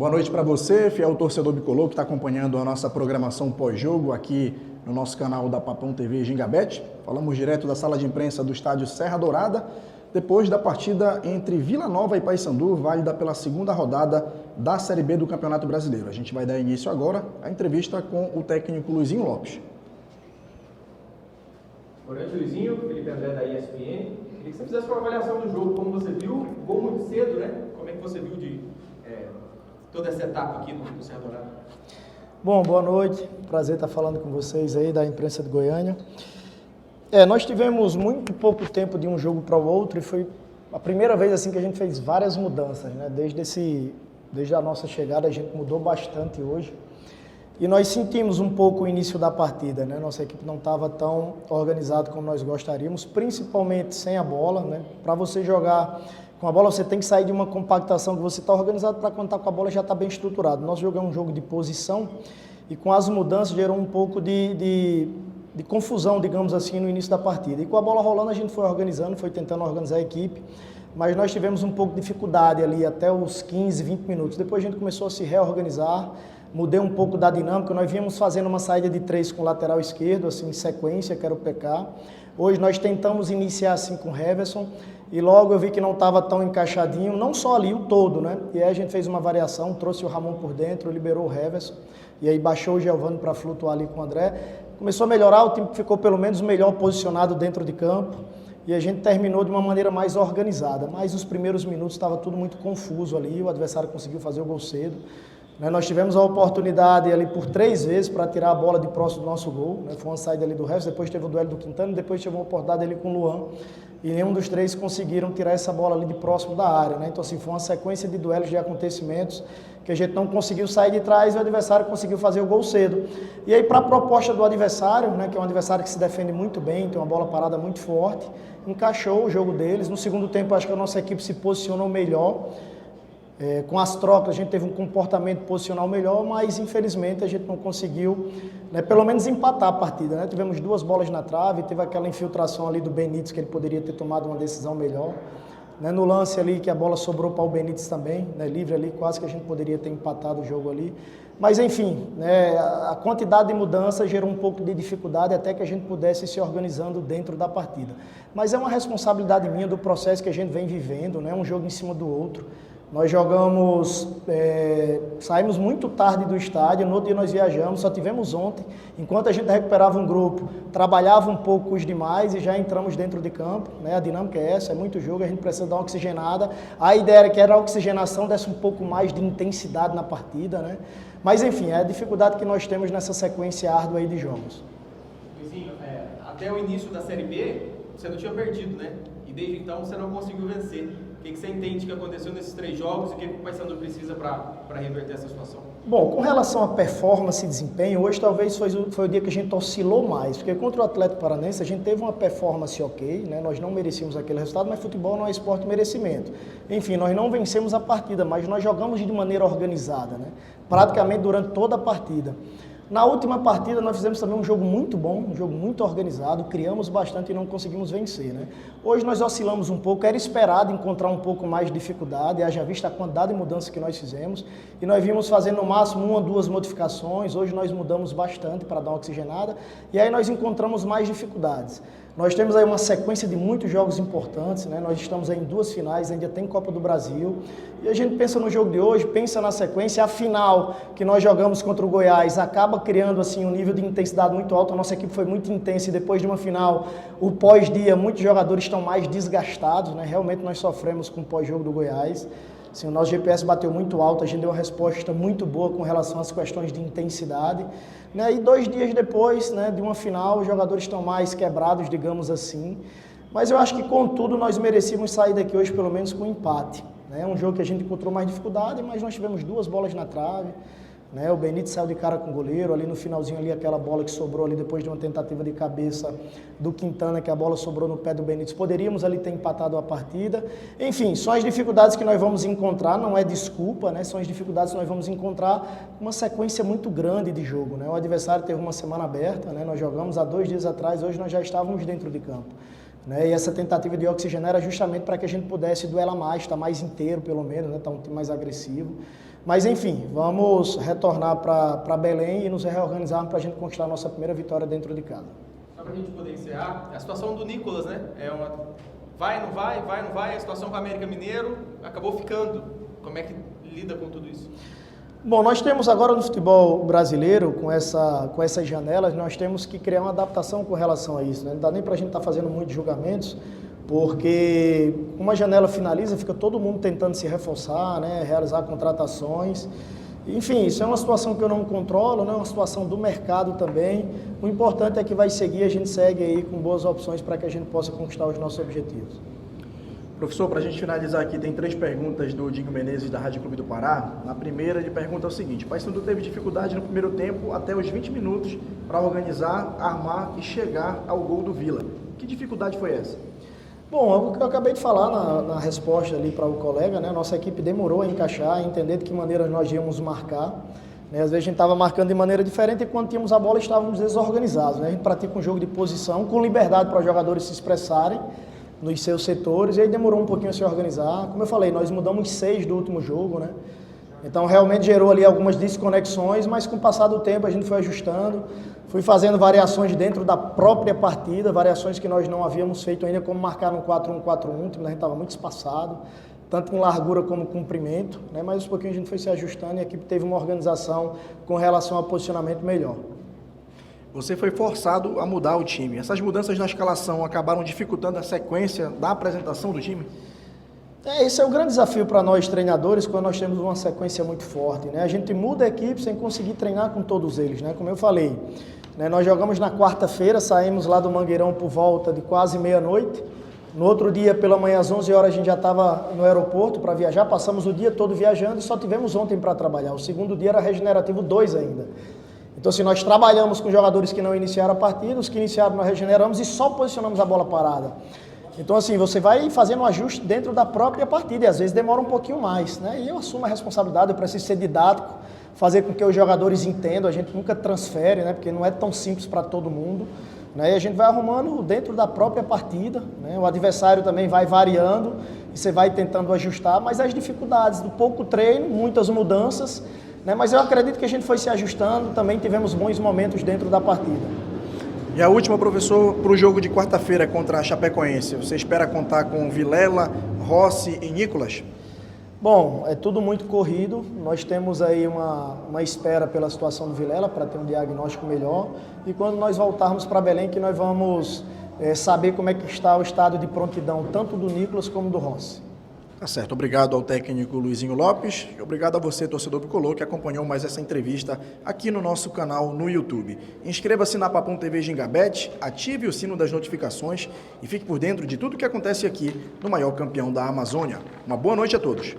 Boa noite para você, fiel torcedor bicolor que está acompanhando a nossa programação pós-jogo aqui no nosso canal da Papão TV Gingabete. Falamos direto da sala de imprensa do estádio Serra Dourada, depois da partida entre Vila Nova e Paysandu, válida pela segunda rodada da Série B do Campeonato Brasileiro. A gente vai dar início agora à entrevista com o técnico Luizinho Lopes. Boa noite, Luizinho. Felipe André da ESPN. Queria que você fizesse uma avaliação do jogo, como você viu, gol muito cedo, né? Como é que você viu toda essa etapa aqui no Serra Dourada? Bom, boa noite. Prazer estar falando com vocês aí da imprensa de Goiânia. Nós tivemos muito pouco tempo de um jogo para o outro e foi a primeira vez assim que a gente fez várias mudanças, né? Desde a nossa chegada a gente mudou bastante hoje. E nós sentimos um pouco o início da partida, né? Nossa equipe não estava tão organizada como nós gostaríamos, principalmente sem a bola, né? Para você jogar com a bola, você tem que sair de uma compactação que você está organizado para quando está com a bola já está bem estruturado. Nós jogamos um jogo de posição e com as mudanças gerou um pouco de confusão, digamos assim, no início da partida. E com a bola rolando a gente foi organizando, foi tentando organizar a equipe, mas nós tivemos um pouco de dificuldade ali até os 15, 20 minutos. Depois a gente começou a se reorganizar, mudei um pouco da dinâmica, nós vínhamos fazendo uma saída de 3 com o lateral esquerdo, assim, em sequência, que era o PK. Hoje nós tentamos iniciar assim com o Heverson, e logo eu vi que não estava tão encaixadinho, não só ali, o todo, né? E aí a gente fez uma variação, trouxe o Ramon por dentro, liberou o Heverson, e aí baixou o Giovani para flutuar ali com o André. Começou a melhorar, o time ficou pelo menos melhor posicionado dentro de campo, e a gente terminou de uma maneira mais organizada. Mas os primeiros minutos estava tudo muito confuso ali, o adversário conseguiu fazer o gol cedo. Nós tivemos a oportunidade ali por 3 vezes para tirar a bola de próximo do nosso gol, né? Foi uma saída ali do Heverson, depois teve o duelo do Quintana, depois teve uma oportunidade ali com o Luan, e nenhum dos 3 conseguiram tirar essa bola ali de próximo da área, né? Então assim, foi uma sequência de duelos, de acontecimentos, que a gente não conseguiu sair de trás e o adversário conseguiu fazer o gol cedo. E aí para a proposta do adversário, né, que é um adversário que se defende muito bem, tem uma bola parada muito forte, encaixou o jogo deles. No segundo tempo acho que a nossa equipe se posicionou melhor, com as trocas a gente teve um comportamento posicional melhor, mas infelizmente a gente não conseguiu, né, pelo menos empatar a partida, né? Tivemos 2 bolas na trave, teve aquela infiltração ali do Benítez que ele poderia ter tomado uma decisão melhor, né? No lance ali que a bola sobrou para o Benítez também, né, livre ali, quase que a gente poderia ter empatado o jogo ali. Mas enfim, né, a quantidade de mudanças gerou um pouco de dificuldade até que a gente pudesse se organizando dentro da partida. Mas é uma responsabilidade minha do processo que a gente vem vivendo, né, um jogo em cima do outro. Nós jogamos, saímos muito tarde do estádio, no outro dia nós viajamos, só tivemos ontem. Enquanto a gente recuperava um grupo, trabalhava um pouco os demais e já entramos dentro de campo, né? A dinâmica é essa, é muito jogo, a gente precisa dar uma oxigenada. A ideia era que a oxigenação desse um pouco mais de intensidade na partida, né? Mas enfim, é a dificuldade que nós temos nessa sequência árdua aí de jogos. Luizinho, até o início da Série B, você não tinha perdido, né? E desde então você não conseguiu vencer. O que você entende que aconteceu nesses 3 jogos e o que o Paysandu precisa para reverter essa situação? Bom, com relação à performance e desempenho, hoje talvez foi o dia que a gente oscilou mais, porque contra o Atlético Paranaense a gente teve uma performance ok, né? Nós não merecíamos aquele resultado, mas futebol não é esporte de merecimento. Enfim, nós não vencemos a partida, mas nós jogamos de maneira organizada, né? Praticamente durante toda a partida. Na última partida nós fizemos também um jogo muito bom, um jogo muito organizado, criamos bastante e não conseguimos vencer, né? Hoje nós oscilamos um pouco, era esperado encontrar um pouco mais de dificuldade, haja vista a quantidade de mudanças que nós fizemos, e nós vimos fazendo no máximo 1 ou 2 modificações. Hoje nós mudamos bastante para dar uma oxigenada, e aí nós encontramos mais dificuldades. Nós temos aí uma sequência de muitos jogos importantes, né? Nós estamos aí em 2 finais, ainda tem Copa do Brasil, e a gente pensa no jogo de hoje, pensa na sequência, a final que nós jogamos contra o Goiás acaba criando assim um nível de intensidade muito alto. A nossa equipe foi muito intensa e depois de uma final, o pós-dia, muitos jogadores estão mais desgastados, né? Realmente nós sofremos com o pós-jogo do Goiás. Assim, o nosso GPS bateu muito alto, a gente deu uma resposta muito boa com relação às questões de intensidade, né? E 2 dias depois, né, de uma final, os jogadores estão mais quebrados, digamos assim. Mas eu acho que, contudo, nós merecíamos sair daqui hoje pelo menos com um empate. É um jogo que a gente encontrou mais dificuldade, mas nós tivemos 2 bolas na trave, né? O Benítez saiu de cara com o goleiro, ali no finalzinho ali aquela bola que sobrou ali depois de uma tentativa de cabeça do Quintana, que a bola sobrou no pé do Benítez. Poderíamos ali ter empatado a partida. Enfim, são as dificuldades que nós vamos encontrar, não é desculpa, né? São as dificuldades que nós vamos encontrar uma sequência muito grande de jogo, né? O adversário teve uma semana aberta, né? Nós jogamos há 2 dias atrás, hoje nós já estávamos dentro de campo, né? E essa tentativa de oxigenar era justamente para que a gente pudesse duelar mais, estar mais inteiro pelo menos, né? Estar um time mais agressivo. Mas enfim, vamos retornar para Belém e nos reorganizar para a gente conquistar a nossa primeira vitória dentro de casa. Só para a gente poder encerrar, a situação do Nicolas, né? Vai, não vai, a situação com o América Mineiro acabou ficando. Como é que lida com tudo isso? Bom, nós temos agora no futebol brasileiro, com essas janelas, nós temos que criar uma adaptação com relação a isso, né? Não dá nem para a gente estar fazendo muitos julgamentos, porque uma janela finaliza, fica todo mundo tentando se reforçar, né? Realizar contratações. Enfim, isso é uma situação que eu não controlo, né? Uma situação do mercado também. O importante é que vai seguir, a gente segue aí com boas opções para que a gente possa conquistar os nossos objetivos. Professor, para a gente finalizar aqui, tem 3 perguntas do Dinho Menezes, da Rádio Clube do Pará. Na primeira, ele pergunta o seguinte: Paysandu teve dificuldade no primeiro tempo, até os 20 minutos, para organizar, armar e chegar ao gol do Vila. Que dificuldade foi essa? Bom, é o que eu acabei de falar na resposta ali para o colega, né? Nossa equipe demorou a encaixar, a entender de que maneira nós íamos marcar. Né? Às vezes a gente estava marcando de maneira diferente e quando tínhamos a bola estávamos desorganizados. Né? A gente pratica um jogo de posição com liberdade para os jogadores se expressarem nos seus setores, e aí demorou um pouquinho a se organizar. Como eu falei, nós mudamos 6 do último jogo, né? Então realmente gerou ali algumas desconexões, mas com o passar do tempo a gente foi ajustando, fui fazendo variações dentro da própria partida, variações que nós não havíamos feito ainda, como marcar no 4-1-4-1, a gente estava muito espaçado, tanto em largura como comprimento, né? Mas aos pouquinhos a gente foi se ajustando e a equipe teve uma organização com relação ao posicionamento melhor. Você foi forçado a mudar o time. Essas mudanças na escalação acabaram dificultando a sequência da apresentação do time? Esse é o grande desafio para nós treinadores, quando nós temos uma sequência muito forte, né? A gente muda a equipe sem conseguir treinar com todos eles, né? Como eu falei, né? Nós jogamos na quarta-feira, saímos lá do Mangueirão por volta de quase meia-noite. No outro dia, pela manhã, às 11 horas, a gente já estava no aeroporto para viajar, passamos o dia todo viajando e só tivemos ontem para trabalhar. O segundo dia era regenerativo 2 ainda. Então, assim, nós trabalhamos com jogadores que não iniciaram a partida, os que iniciaram nós regeneramos e só posicionamos a bola parada. Então, assim, você vai fazendo um ajuste dentro da própria partida e às vezes demora um pouquinho mais, né? E eu assumo a responsabilidade, eu preciso ser didático, fazer com que os jogadores entendam, a gente nunca transfere, né? Porque não é tão simples para todo mundo, né? E a gente vai arrumando dentro da própria partida, né? O adversário também vai variando e você vai tentando ajustar, mas as dificuldades do pouco treino, muitas mudanças, né? Mas eu acredito que a gente foi se ajustando, também tivemos bons momentos dentro da partida. E a última, professor, para o jogo de quarta-feira contra a Chapecoense, você espera contar com Vilela, Rossi e Nicolas? Bom, é tudo muito corrido, nós temos aí uma espera pela situação do Vilela para ter um diagnóstico melhor e quando nós voltarmos para Belém que nós vamos saber como é que está o estado de prontidão tanto do Nicolas como do Rossi. Tá certo, obrigado ao técnico Luizinho Lopes e obrigado a você, torcedor bicolor, que acompanhou mais essa entrevista aqui no nosso canal no YouTube. Inscreva-se na Papum TV Gingabet, ative o sino das notificações e fique por dentro de tudo que acontece aqui no maior campeão da Amazônia. Uma boa noite a todos.